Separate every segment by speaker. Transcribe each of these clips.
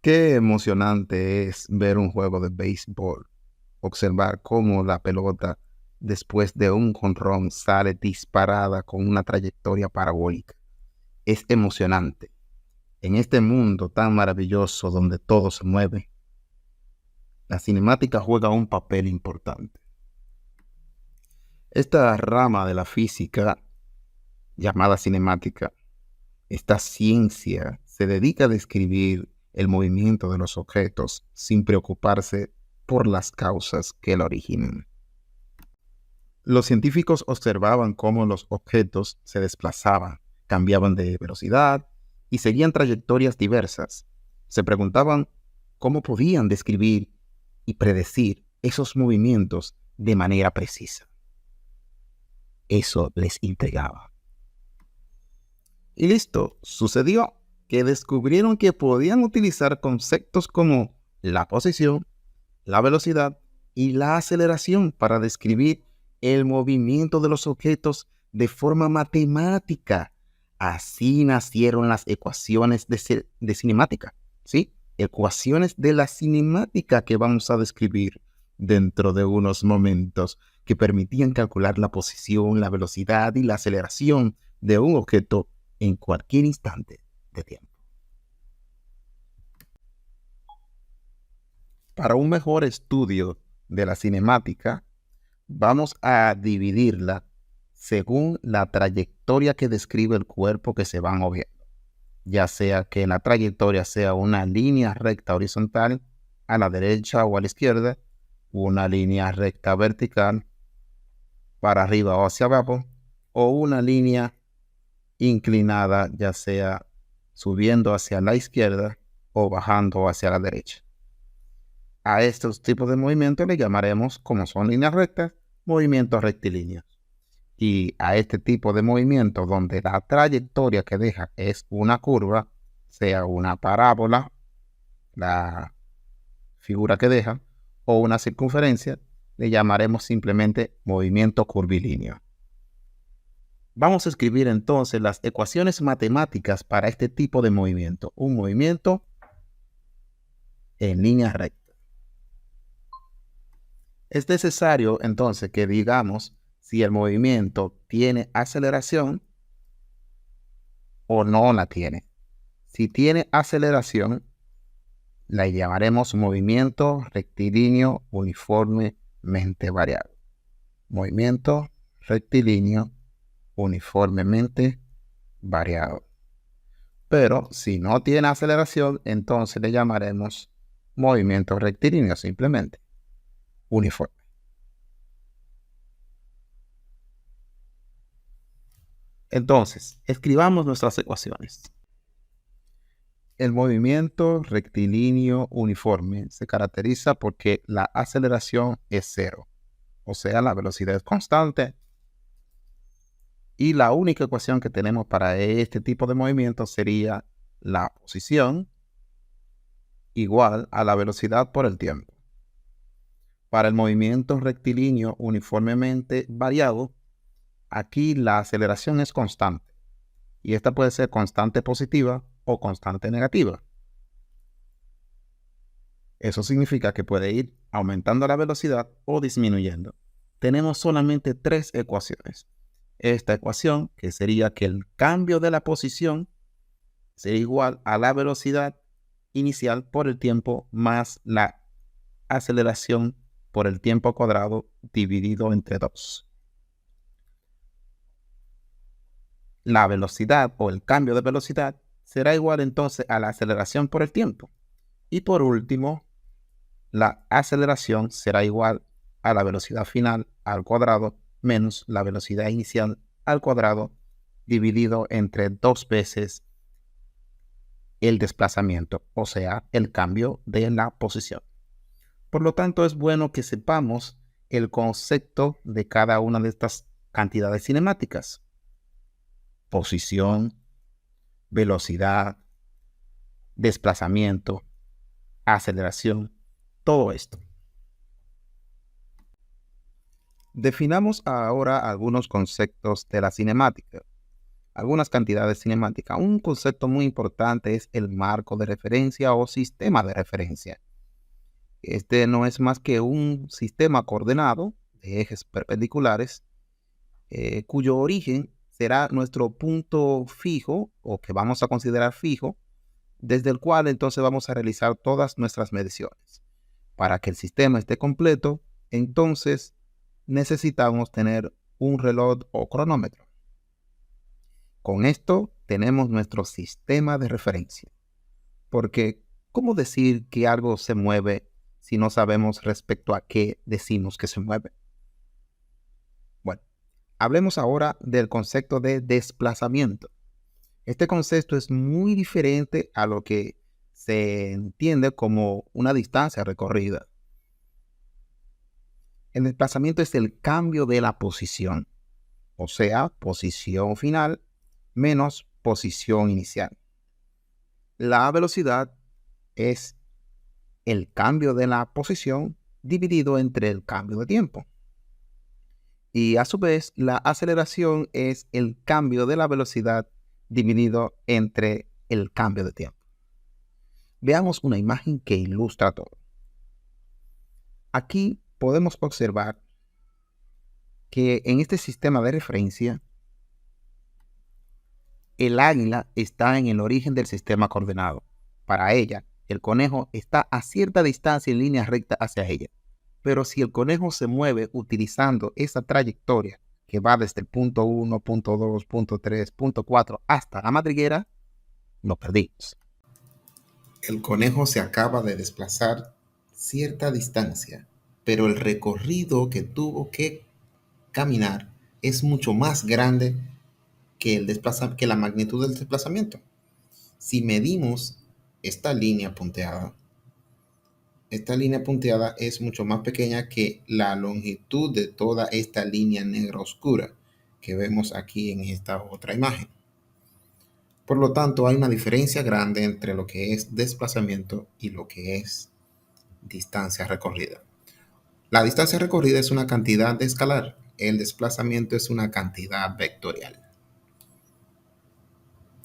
Speaker 1: Qué emocionante es ver un juego de béisbol, observar cómo la pelota después de un jonrón sale disparada con una trayectoria parabólica. Es emocionante. En este mundo tan maravilloso donde todo se mueve, la cinemática juega un papel importante. Esta rama de la física llamada cinemática, esta ciencia se dedica a describir el movimiento de los objetos sin preocuparse por las causas que lo originan. Los científicos observaban cómo los objetos se desplazaban, cambiaban de velocidad y seguían trayectorias diversas. Se preguntaban cómo podían describir y predecir esos movimientos de manera precisa. Eso les intrigaba. Y listo, sucedió que descubrieron que podían utilizar conceptos como la posición, la velocidad y la aceleración para describir el movimiento de los objetos de forma matemática. Así nacieron las ecuaciones de cinemática, ¿sí? Ecuaciones de la cinemática que vamos a describir dentro de unos momentos, que permitían calcular la posición, la velocidad y la aceleración de un objeto en cualquier instante de tiempo. Para un mejor estudio de la cinemática, vamos a dividirla según la trayectoria que describe el cuerpo que se va moviendo, ya sea que la trayectoria sea una línea recta horizontal a la derecha o a la izquierda, una línea recta vertical para arriba o hacia abajo, o una línea inclinada, ya sea subiendo hacia la izquierda o bajando hacia la derecha. A estos tipos de movimientos le llamaremos, como son líneas rectas, movimientos rectilíneos. Y a este tipo de movimiento donde la trayectoria que deja es una curva, sea una parábola, la figura que deja, o una circunferencia, le llamaremos simplemente movimiento curvilíneo. Vamos a escribir entonces las ecuaciones matemáticas para este tipo de movimiento. Un movimiento en línea recta. Es necesario entonces que digamos si el movimiento tiene aceleración o no la tiene. Si tiene aceleración, la llamaremos movimiento rectilíneo uniformemente variable. Movimiento rectilíneo uniformemente variado. Pero si no tiene aceleración, entonces le llamaremos movimiento rectilíneo simplemente uniforme. Entonces, escribamos nuestras ecuaciones. El movimiento rectilíneo uniforme se caracteriza porque la aceleración es cero, o sea, la velocidad es constante. Y la única ecuación que tenemos para este tipo de movimiento sería la posición igual a la velocidad por el tiempo. Para el movimiento rectilíneo uniformemente variado, aquí la aceleración es constante. Y esta puede ser constante positiva o constante negativa. Eso significa que puede ir aumentando la velocidad o disminuyendo. Tenemos solamente tres ecuaciones. Esta ecuación, que sería que el cambio de la posición sería igual a la velocidad inicial por el tiempo más la aceleración por el tiempo cuadrado dividido entre 2. La velocidad o el cambio de velocidad será igual entonces a la aceleración por el tiempo. Y por último, la aceleración será igual a la velocidad final al cuadrado menos la velocidad inicial al cuadrado dividido entre 2 veces el desplazamiento, o sea, el cambio de la posición. Por lo tanto, es bueno que sepamos el concepto de cada una de estas cantidades cinemáticas. Posición, velocidad, desplazamiento, aceleración, todo esto. Definamos ahora algunos conceptos de la cinemática. algunas cantidades cinemáticas. Un concepto muy importante es el marco de referencia o sistema de referencia. Este no es más que un sistema coordenado de ejes perpendiculares cuyo origen será nuestro punto fijo o que vamos a considerar fijo, desde el cual entonces vamos a realizar todas nuestras mediciones. Para que el sistema esté completo, entonces necesitamos tener un reloj o cronómetro. Con esto tenemos nuestro sistema de referencia. Porque, ¿cómo decir que algo se mueve si no sabemos respecto a qué decimos que se mueve? Bueno, hablemos ahora del concepto de desplazamiento. Este concepto es muy diferente a lo que se entiende como una distancia recorrida. El desplazamiento es el cambio de la posición, o sea, posición final menos posición inicial. La velocidad es el cambio de la posición dividido entre el cambio de tiempo. Y a su vez, la aceleración es el cambio de la velocidad dividido entre el cambio de tiempo. Veamos una imagen que ilustra todo. Aquí podemos observar que en este sistema de referencia, el águila está en el origen del sistema coordenado. Para ella, el conejo está a cierta distancia en línea recta hacia ella. Pero si el conejo se mueve utilizando esa trayectoria que va desde el punto 1, punto 2, punto 3, punto 4 hasta la madriguera, lo perdimos. El conejo se acaba de desplazar cierta distancia, pero el recorrido que tuvo que caminar es mucho más grande que la magnitud del desplazamiento. Si medimos esta línea punteada es mucho más pequeña que la longitud de toda esta línea negra oscura que vemos aquí en esta otra imagen. Por lo tanto, hay una diferencia grande entre lo que es desplazamiento y lo que es distancia recorrida. La distancia recorrida es una cantidad escalar, el desplazamiento es una cantidad vectorial.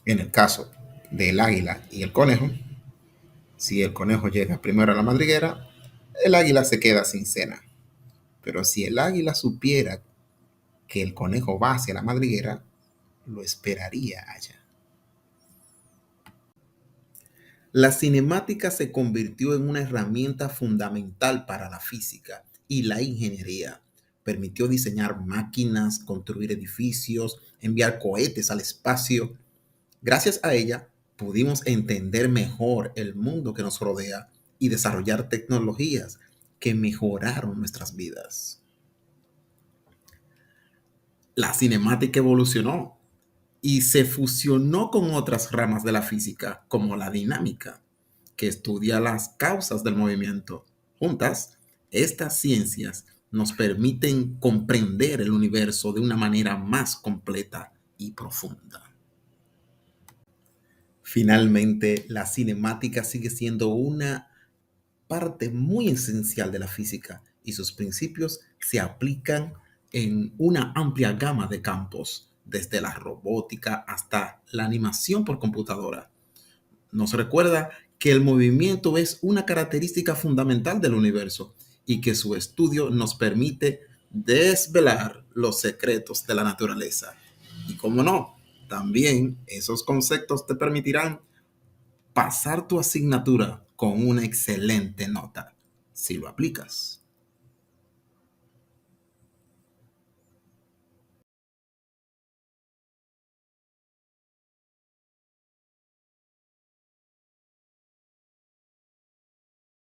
Speaker 1: En el caso del águila y el conejo, si el conejo llega primero a la madriguera, el águila se queda sin cena. Pero si el águila supiera que el conejo va hacia la madriguera, lo esperaría allá. La cinemática se convirtió en una herramienta fundamental para la física y la ingeniería. Permitió diseñar máquinas, construir edificios, enviar cohetes al espacio. Gracias a ella, pudimos entender mejor el mundo que nos rodea y desarrollar tecnologías que mejoraron nuestras vidas. La cinemática evolucionó y se fusionó con otras ramas de la física, como la dinámica, que estudia las causas del movimiento. Juntas, estas ciencias nos permiten comprender el universo de una manera más completa y profunda. Finalmente, la cinemática sigue siendo una parte muy esencial de la física y sus principios se aplican en una amplia gama de campos, desde la robótica hasta la animación por computadora. Nos recuerda que el movimiento es una característica fundamental del universo y que su estudio nos permite desvelar los secretos de la naturaleza. Y cómo no, también esos conceptos te permitirán pasar tu asignatura con una excelente nota si lo aplicas.